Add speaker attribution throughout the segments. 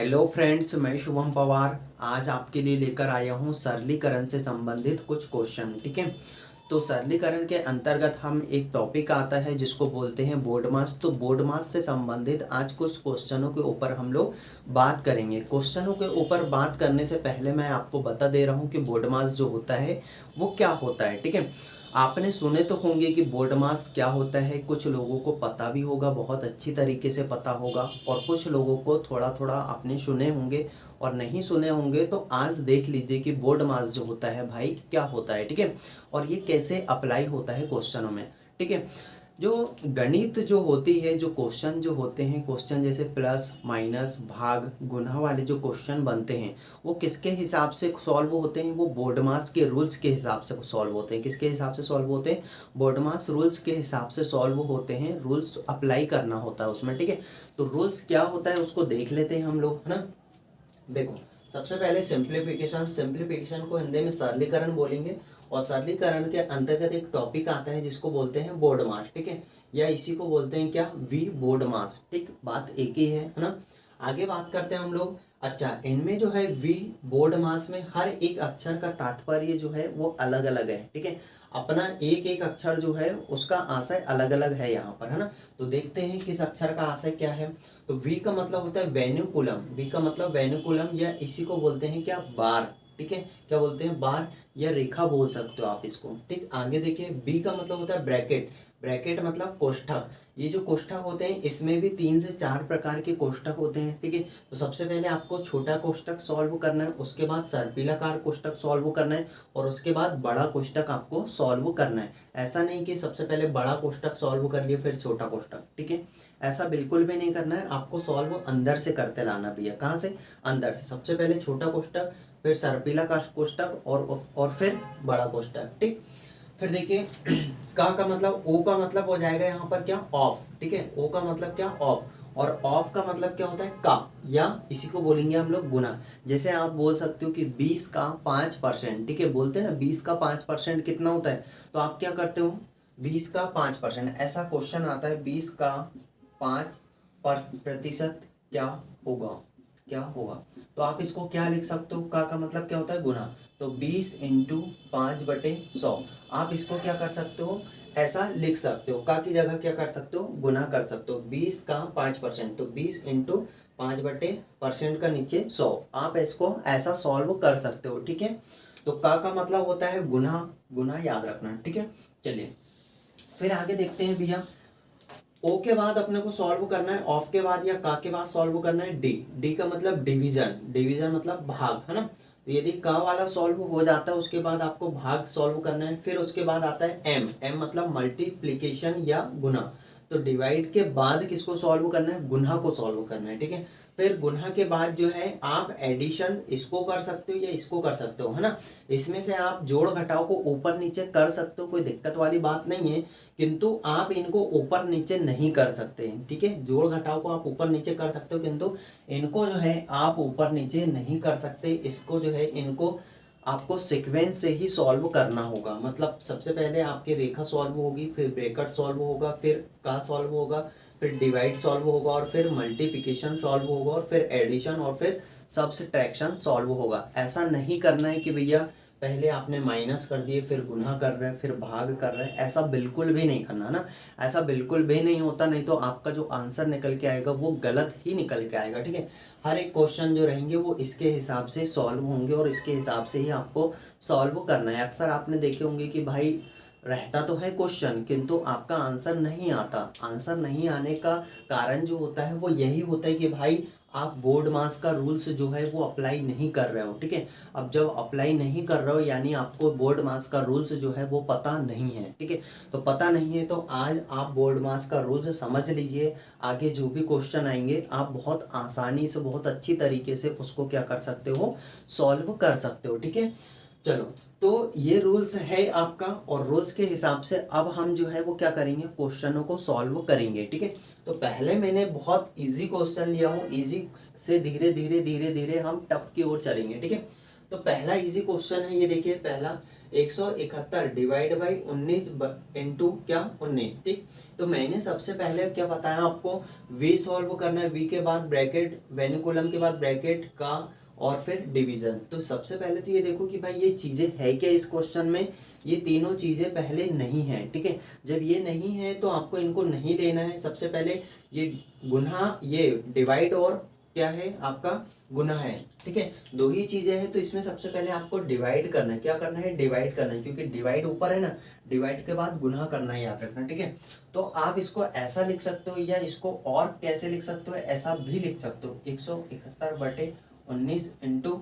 Speaker 1: Hello friends, मैं शुभम पवार आज आपके लिए लेकर आया हूँ सरलीकरण से संबंधित कुछ क्वेश्चन। ठीक है, तो सरलीकरण के अंतर्गत हम एक टॉपिक आता है जिसको बोलते हैं बोर्ड मास। तो बोर्ड मास से संबंधित आज कुछ क्वेश्चनों के ऊपर हम लोग बात करेंगे। क्वेश्चनों के ऊपर बात करने से पहले मैं आपको बता दे रहा हूँ कि बोर्ड मास जो होता है वो क्या होता है। ठीक है, आपने सुने तो होंगे कि बोर्ड मास क्या होता है। कुछ लोगों को पता भी होगा, बहुत अच्छी तरीके से पता होगा, और कुछ लोगों को थोड़ा थोड़ा आपने सुने होंगे और नहीं सुने होंगे। तो आज देख लीजिए कि बोर्ड मास जो होता है भाई क्या होता है। ठीक है, और ये कैसे अप्लाई होता है क्वेश्चनों में। ठीक है, जो गणित जो होती है, जो क्वेश्चन जो होते हैं, क्वेश्चन जैसे प्लस माइनस भाग गुणा वाले जो क्वेश्चन बनते हैं वो किसके हिसाब से सॉल्व होते हैं? वो बोर्ड मास के रूल्स के हिसाब से सॉल्व होते हैं। किसके हिसाब से सॉल्व होते हैं? बोर्ड मास रूल्स के हिसाब से सॉल्व होते हैं। रूल्स अप्लाई करना होता है उसमें। ठीक है, तो रूल्स क्या होता है उसको देख लेते हैं हम लोग, है ना। देखो, सबसे पहले सिंप्लीफिकेशन। सिंप्लीफिकेशन को हिंदी में सरलीकरण बोलेंगे, और सरलीकरण के अंतर्गत एक टॉपिक आता है जिसको बोलते हैं बोर्ड मास। ठीक है, या इसी को बोलते हैं क्या? वी बोर्ड मास। ठीक, बात एक ही है ना। आगे बात करते हैं हम लोग। अच्छा, इनमें जो है वी बोर्ड मास में हर एक अक्षर का तात्पर्य जो है वो अलग अलग है। ठीक है, अपना एक एक अक्षर जो है उसका आशय अलग अलग है यहाँ पर, है ना। तो देखते हैं किस अक्षर का आशय क्या है। तो वी का मतलब होता है वेन्युकुलम। वी का मतलब वेन्युकुलम, या इसी को बोलते हैं क्या? बार। ठीक है, क्या बोलते हैं? बार, या रेखा बोल सकते हो आप इसको। ठीक, आगे देखिए, बी का मतलब होता है ब्रैकेट। ब्रैकेट मतलब कोष्ठक। ये जो कोष्ठक होते हैं इसमें भी 3 से 4 प्रकार के कोष्ठक होते हैं। ठीक है, तो सबसे पहले आपको छोटा कोष्ठक सॉल्व करना है, उसके बाद सर्पिलाकार कोष्ठक सॉल्व करना है, और उसके बाद बड़ा कोष्ठक आपको सॉल्व करना है। ऐसा नहीं कि सबसे पहले बड़ा कोष्ठक सॉल्व कर लिए फिर छोटा कोष्ठक। ठीक है, ऐसा बिल्कुल भी नहीं करना है। आपको सॉल्व अंदर से करते लाना भी है। कहाँ से? अंदर से। सबसे पहले छोटा कोष्ठक, फिर सर्पिला का कोष्ठक, और फिर बड़ा कोष्ठक। ठीक, फिर देखिए का मतलब, ओ का मतलब हो जाएगा यहाँ पर क्या? ऑफ। ठीक है, ओ का मतलब क्या? ऑफ। और ऑफ का मतलब क्या होता है? का, या इसी को बोलेंगे हम लोग गुना। जैसे आप बोल सकते हो कि 20 का 5%। ठीक है, बोलते हैं ना 20 का 5% कितना होता है, तो आप क्या करते हो? 20 का 5%, ऐसा क्वेश्चन आता है 20 का 5% क्या होगा? क्या होगा? तो आप इसको क्या लिख सकते हो? का मतलब क्या होता है? गुना। तो 20 इंटू 5/100। आप इसको क्या कर सकते हो? ऐसा लिख सकते हो। का की जगह क्या कर सकते हो? गुना कर सकते हो। 20 का 5%, तो 20 इंटू 5/% का नीचे 100। आप इसको ऐसा सॉल्व कर सकते हो। ठीक है, तो का मतलब होता है गुना। गुना याद रखना। ठीक है, चलिए फिर आगे देखते हैं भैया। ओ के बाद अपने को सॉल्व करना है, ऑफ के बाद या का के बाद सॉल्व करना है डी। डी का मतलब डिवीजन। डिवीजन मतलब भाग, है ना। तो यदि का वाला सॉल्व हो जाता है उसके बाद आपको भाग सॉल्व करना है। फिर उसके बाद आता है एम। एम मतलब मल्टीप्लीकेशन या गुना। तो डिवाइड के बाद किसको सॉल्व करना है? गुना को सॉल्व करना है। ठीक है, फिर गुना के बाद जो है आप एडिशन इसको कर सकते हो या इसको कर सकते हो, है ना। इसमें से आप जोड़ घटाव को ऊपर नीचे कर सकते हो, कोई दिक्कत वाली बात नहीं है, किंतु आप इनको ऊपर नीचे नहीं कर सकते। ठीक है, जोड़ घटाव को आप ऊपर नीचे कर सकते हो, किंतु इनको जो है आप ऊपर नीचे नहीं कर सकते। इसको जो है इनको आपको सीक्वेंस से ही सॉल्व करना होगा। मतलब सबसे पहले आपकी रेखा सॉल्व होगी, फिर ब्रैकेट सॉल्व होगा, फिर का सॉल्व होगा, फिर डिवाइड सॉल्व होगा, और फिर मल्टीप्लिकेशन सॉल्व होगा, और फिर एडिशन, और फिर सब्सट्रैक्शन सॉल्व होगा। ऐसा नहीं करना है कि भैया पहले आपने माइनस कर दिए फिर गुना कर रहे हैं फिर भाग कर रहे हैं, ऐसा बिल्कुल भी नहीं करना ना। ऐसा बिल्कुल भी नहीं होता, नहीं तो आपका जो आंसर निकल के आएगा वो गलत ही निकल के आएगा। ठीक है, हर एक क्वेश्चन जो रहेंगे वो इसके हिसाब से सॉल्व होंगे, और इसके हिसाब से ही आपको सॉल्व करना है। अक्सर आपने देखे होंगे कि भाई रहता तो है क्वेश्चन, किंतु आपका आंसर नहीं आता। आंसर नहीं आने का कारण जो होता है वो यही होता है कि भाई आप बोर्ड मास का रूल्स जो है वो अप्लाई नहीं कर रहे हो। ठीक है, अब जब अप्लाई नहीं कर रहे हो यानी आपको बोर्ड मास का रूल्स जो है वो पता नहीं है। ठीक है, तो पता नहीं है तो आज आप बोर्ड मास का रूल्स समझ लीजिए। आगे जो भी क्वेश्चन आएंगे आप बहुत आसानी से, बहुत अच्छी तरीके से उसको क्या कर सकते हो? सॉल्व कर सकते हो। ठीक है, चलो, तो ये रूल्स है आपका, और रूल्स के हिसाब से अब हम जो है वो क्या करेंगे? क्वेश्चनों को सॉल्व करेंगे। ठीक है, तो पहले मैंने बहुत इजी क्वेश्चन लिया हूँ, इजी से धीरे धीरे धीरे धीरे हम टफ की ओर चलेंगे। ठीक है, तो पहला इजी क्वेश्चन है ये, देखिए पहला 171 डिवाइड बाई 19 इंटू क्या 19, ठीक। तो मैंने सबसे पहले क्या बताया आपको, वी सॉल्व करना है, वी के बाद ब्रैकेट, वेनिकुलम के बाद ब्रैकेट का, और फिर डिवीजन। तो सबसे पहले तो ये देखो कि भाई ये चीज़ें है क्या इस क्वेश्चन में, ये तीनों चीज़ें पहले नहीं है, ठीक है। जब ये नहीं है तो आपको इनको नहीं लेना है। सबसे पहले ये गुना, ये डिवाइड और क्या है आपका गुना है, ठीक है, दो ही चीज़ें हैं। तो इसमें सबसे पहले आपको डिवाइड करना है, क्या करना है, डिवाइड करना है, क्योंकि डिवाइड ऊपर है ना, डिवाइड के बाद गुना करना है, याद रखना, ठीक है। तो आप इसको ऐसा लिख सकते हो, या इसको और कैसे लिख सकते हो, ऐसा भी लिख सकते हो, 171/19 इंटू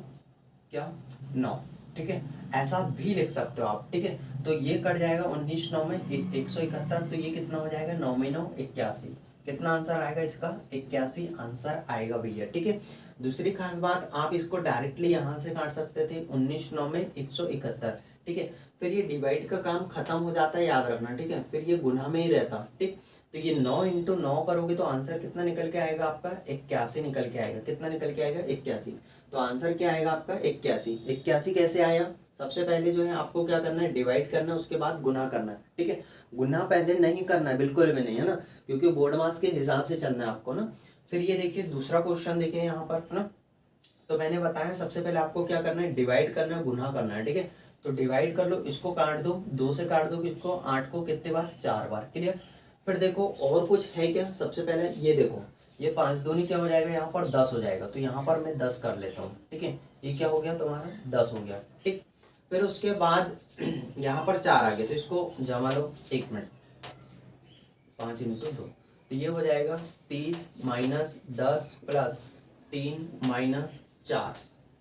Speaker 1: क्या 9, ठीक है, ऐसा भी लिख सकते हो आप, ठीक है। तो ये कट जाएगा 19 9 में 171, तो ये कितना हो जाएगा, 9 में 9 81, कितना आंसर आएगा इसका, 81 आंसर आएगा भैया, ठीक है। दूसरी खास बात, आप इसको डायरेक्टली यहाँ से काट सकते थे, 19 9 में 171, ठीक है। फिर ये डिवाइड का काम खत्म हो जाता है, याद रखना, ठीक है, फिर ये गुना में ही रहता, ठीक। तो ये 9 इंटू 9 करोगे तो आंसर कितना निकल के आएगा आपका, 81 निकल के आएगा, कितना निकल के आएगा, 81। तो आंसर क्या आएगा आपका 81। 81 कैसे आया, सबसे पहले जो है आपको क्या करना है, डिवाइड करना है, उसके बाद गुना करना है, ठीक है। गुना पहले नहीं करना है, बिल्कुल भी नहीं, है ना, क्योंकि बोर्ड मार्क्स के हिसाब से चलना है आपको ना। फिर ये देखिए दूसरा क्वेश्चन देखिए यहाँ पर, है ना। तो मैंने बताया सबसे पहले आपको क्या करना है, डिवाइड करना है, गुना करना है, ठीक है। तो डिवाइड कर लो, इसको काट दो, 2 से काट दो, किसको 8 को, कितने बार 4 बार, क्लियर। फिर देखो और कुछ है क्या, सबसे पहले ये देखो, ये 5 दूनी क्या हो जाएगा, यहाँ पर 10 हो जाएगा, तो यहाँ पर मैं 10 कर लेता हूँ, ठीक है। ये क्या हो गया तुम्हारा 10 हो गया, ठीक। फिर उसके बाद यहाँ पर 4 आ गए, तो इसको जमा लो, 1 मिनट, 5 इंटू 2, तो ये हो जाएगा 30 माइनस 10 प्लस 3 माइनस 4,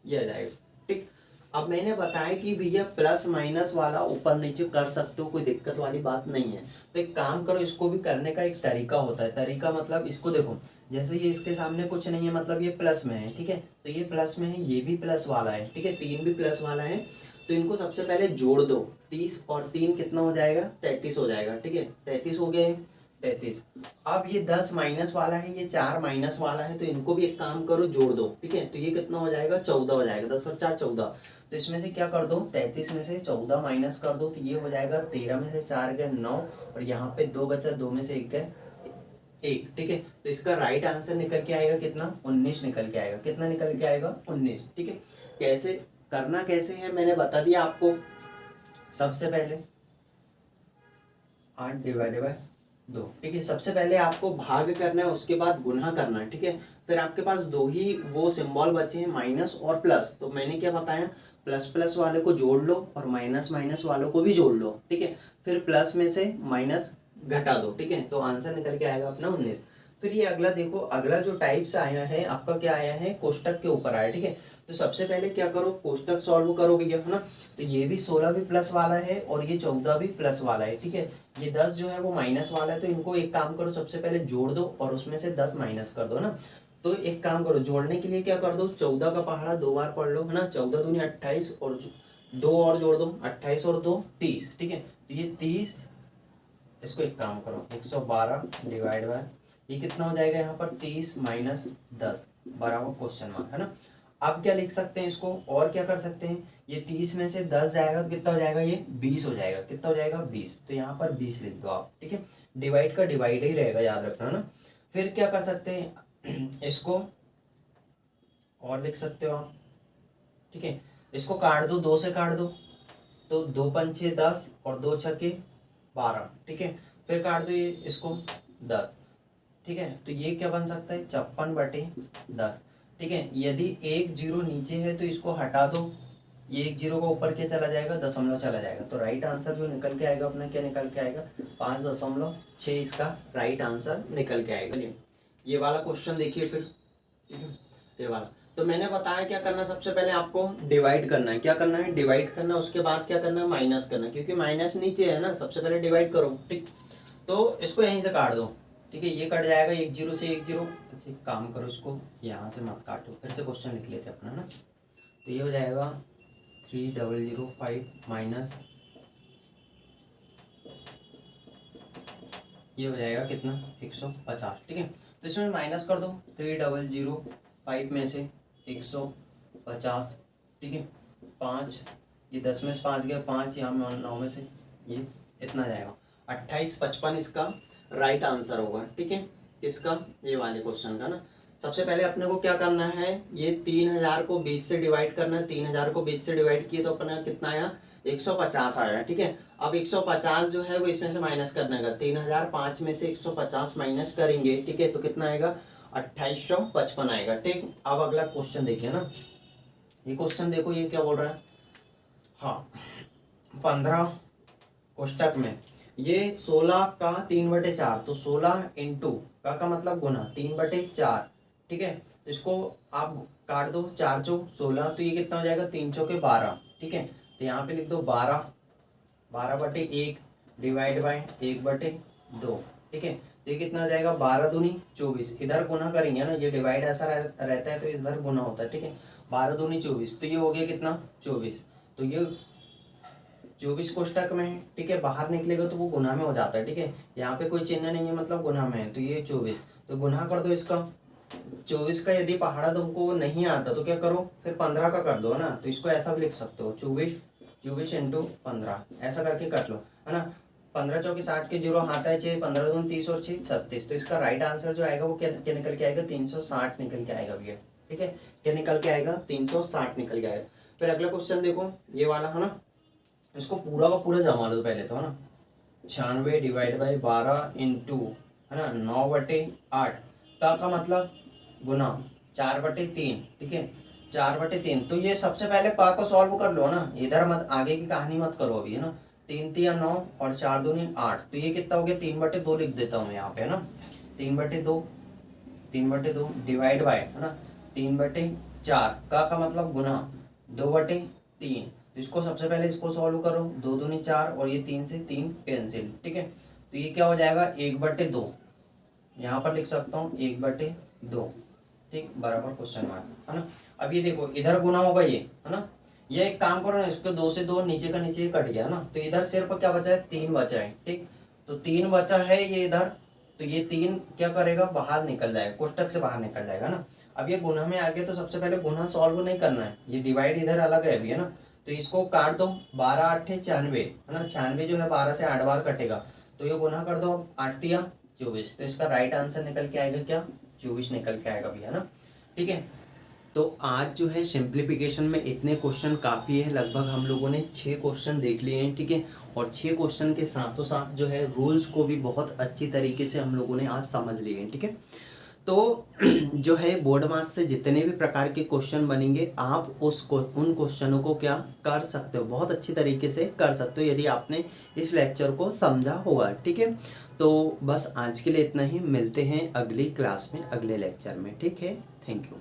Speaker 1: ये आ जाएगा, ठीक। अब मैंने बताया कि भैया प्लस माइनस वाला ऊपर नीचे कर सकते हो, कोई दिक्कत वाली बात नहीं है। तो एक काम करो, इसको भी करने का एक तरीका होता है, तरीका मतलब इसको देखो, जैसे ये इसके सामने कुछ नहीं है, मतलब ये प्लस में है, ठीक है, तो ये प्लस में है, ये भी प्लस वाला है, ठीक है, 3 भी प्लस वाला है। तो इनको सबसे पहले जोड़ दो, 30 और 3 कितना हो जाएगा, 33 हो जाएगा, ठीक है, 33 हो गए, 33। अब ये 10 माइनस वाला है, ये 4 माइनस वाला है, तो इनको भी एक काम करो, जोड़ दो, ठीक है। तो ये कितना हो जाएगा, 14 हो जाएगा, 10 और 4 14। तो इसमें से क्या कर दो, 33 में से 14 माइनस कर दो, तो ये हो जाएगा 13 में से 4 गए 9, और यहाँ पे 2 बचा, 2 में से 1 गए 1, ठीक है। तो इसका राइट आंसर निकल के आएगा कितना, 19 निकल के आएगा, कितना निकल के आएगा 19, ठीक है। कैसे करना, कैसे है मैंने बता दिया आपको। सबसे पहले 8 डिवाइडेड बाय 2, ठीक है, सबसे पहले आपको भाग करना है, उसके बाद गुना करना है, ठीक है। फिर आपके पास दो ही वो सिंबल बचे हैं, माइनस और प्लस। तो मैंने क्या बताया, प्लस प्लस वाले को जोड़ लो और माइनस माइनस वालों को भी जोड़ लो, ठीक है। फिर प्लस में से माइनस घटा दो, ठीक है, तो आंसर निकल के आएगा अपना 19। फिर ये अगला देखो, अगला जो टाइप्स आया है आपका, क्या आया है, कोष्टक के ऊपर आया, ठीक है। तो सबसे पहले क्या करो, कोष्टक सॉल्व करो भैया, है ना। तो ये भी 16 भी प्लस वाला है और ये 14 भी प्लस वाला है, ठीक है। ये 10 जो है वो माइनस वाला है, तो इनको एक काम करो, सबसे पहले जोड़ दो और उसमें से 10 माइनस कर दो ना। तो एक काम करो, जोड़ने के लिए क्या कर दो, 14 का पहाड़ा 2 बार पढ़ लो, है ना, 14 दूनी 28, और 2 और जोड़ दो, 28 और 2 30, ठीक है। तो ये 30, इसको एक काम करो, 112 डिवाइड बाय, ये कितना हो जाएगा यहाँ पर 30 माइनस 10 बराबर क्वेश्चन मार्क, है ना। अब क्या लिख सकते हैं इसको, और क्या कर सकते हैं, ये 30 में से 10 जाएगा तो कितना हो जाएगा, ये 20 हो जाएगा, कितना हो जाएगा 20। तो यहाँ पर 20 लिख दो आप, ठीक है। डिवाइड का डिवाइड ही रहेगा, याद रखना ना। फिर क्या कर सकते हैं, इसको और लिख सकते हो आप, ठीक है। इसको काट दो, 2 से काट दो, तो 2 पंचे 10 और 2 छक्के 12, ठीक है। फिर काट दो ये इसको 10, ठीक है। तो ये क्या बन सकता है, 56/10, ठीक है। यदि 1 0 नीचे है तो इसको हटा दो, ये 1 0 का ऊपर क्या चला जाएगा, दशमलव चला जाएगा। तो राइट आंसर जो निकल के आएगा अपना, क्या निकल के आएगा, 5.6 इसका राइट आंसर निकल के आएगा। ये वाला क्वेश्चन देखिए फिर, ठीक है, ये वाला। तो मैंने बताया क्या करना, सबसे पहले आपको डिवाइड करना है, क्या करना है, डिवाइड करना, उसके बाद क्या करना है, माइनस करना, क्योंकि माइनस नीचे है ना, सबसे पहले डिवाइड करो, ठीक। तो इसको यहीं से काट दो, ठीक है, ये कट जाएगा, 1 0 से 1 0। अच्छा काम करो, इसको यहाँ से मत काटो, फिर से क्वेश्चन लिख लेते अपना ना। तो ये हो जाएगा 3005 माइनस, ये हो जाएगा कितना 150, ठीक है। तो इसमें माइनस कर दो, 3005 में से 150, ठीक है। 5, ये 10 में से 5 गया 5, यहाँ में 9 में से ये इतना जाएगा 2855 इसका राइट आंसर होगा। ठीक है, किसका, ये वाले क्वेश्चन का ना। सबसे पहले अपने को क्या करना है, ये 3000 को 20 से डिवाइड करना है। 3000 को 20 से डिवाइड किए तो अपना कितना आया, 150 आया। ठीक है, अब 150 जो है वो इसमें से माइनस करने का, 3000 5 में से 150 माइनस करेंगे। ठीक है, तो कितना आएगा, 2855 आएगा। ठीक, अब अगला क्वेश्चन देखिए ना, ये क्वेश्चन देखो, ये क्या बोल रहा है, हाँ 15 कोष्टक में ये 16 का 3/4, तो 16 इंटू का मतलब गुना 3/4। ठीक है, तो इसको आप काट दो, 4 चौक 16, तो ये कितना हो जाएगा, 3 चौके 12। ठीक है, तो यहाँ पे लिख दो 12/1 डिवाइड बाय 1/2। ठीक है, तो ये कितना हो जाएगा, 12 दूनी 24। इधर गुना करेंगे ना, ये डिवाइड ऐसा रहता है तो इधर गुना होता है। ठीक है, 12 दूनी 24, तो ये हो गया कितना, 24। तो ये 24 कोष्टक में है। ठीक है, बाहर निकलेगा तो वो गुना में हो जाता है। ठीक है, यहाँ पे कोई चिन्ह नहीं है, मतलब गुना में है, तो ये 24, तो गुना कर दो इसका। 24 का यदि पहाड़ा तुमको नहीं आता तो क्या करो, फिर 15 का कर दो, है ना। तो इसको ऐसा भी लिख सकते हो, 24 इंटू 15, ऐसा करके कर लो, है ना। 15 चौके 60 के 0 आता है 6, 15 दूनी 30 और 6 36। तो इसका राइट आंसर जो आएगा वो क्या निकल के आएगा, 360 निकल के आएगा भैया। ठीक है, क्या निकल के आएगा, 360 निकल के आएगा। फिर अगला क्वेश्चन देखो, ये वाला है ना, इसको पूरा का पूरा जमा लो पहले तो, है ना। 96 डिवाइड बाई 12 इंटू, है ना, 9/8 का मतलब गुना 4/3। ठीक है, 4/3। तो ये सबसे पहले का को सॉल्व कर लो ना, इधर मत, आगे की कहानी मत करो अभी, है ना। 3 3 9 और 4 दूनी 8, तो ये कितना हो गया, 3/2 लिख देता हूँ मैं यहाँ पे, है ना। 3/2 डिवाइड बाय, है ना, 3/4 का मतलब गुना 2/3। तो इसको सबसे पहले इसको सॉल्व करो, 2 दूनी 4 और ये 3 से 3 कैंसिल। ठीक है, तो ये क्या हो जाएगा, 1/2, यहाँ पर लिख सकता हूँ 1/2। ठीक, बराबर क्वेश्चन मार्क, है ना। अब ये देखो, इधर गुना होगा ये, है ना। ये एक काम करो ना, इसको 2 से 2 नीचे का नीचे कट गया ना, तो इधर सिर्फ क्या बचा है, 3 बचा है। ठीक, तो 3 बचा है ये इधर, तो ये 3 क्या करेगा, बाहर निकल जाएगा, कोष्टक से बाहर निकल जाएगा ना। अब ये गुना में आ गया तो सबसे पहले गुना सॉल्व नहीं करना है, ये डिवाइड इधर अलग है अभी, है ना। तो इसको काट दो, 12 8 96, है ना। 96 जो है 12 से 8 बार कटेगा, तो ये गुना कर दो, 8 तिया 24। तो इसका राइट आंसर निकल के आएगा क्या, 24 निकल के आएगा भैया ना। ठीक है, तो आज जो है सिंप्लीफिकेशन में इतने क्वेश्चन काफ़ी है। लगभग हम लोगों ने 6 क्वेश्चन देख लिए हैं। ठीक है, और 6 क्वेश्चन के साथों साथ जो है रूल्स को भी बहुत अच्छी तरीके से हम लोगों ने आज समझ लिए हैं। ठीक है, तो जो है बोर्ड मास से जितने भी प्रकार के क्वेश्चन बनेंगे, आप उन क्वेश्चनों को क्या कर सकते हो, बहुत अच्छी तरीके से कर सकते हो, यदि आपने इस लेक्चर को समझा होगा। ठीक है, तो बस आज के लिए इतना ही, मिलते हैं अगली क्लास में, अगले लेक्चर में। ठीक है, थैंक यू।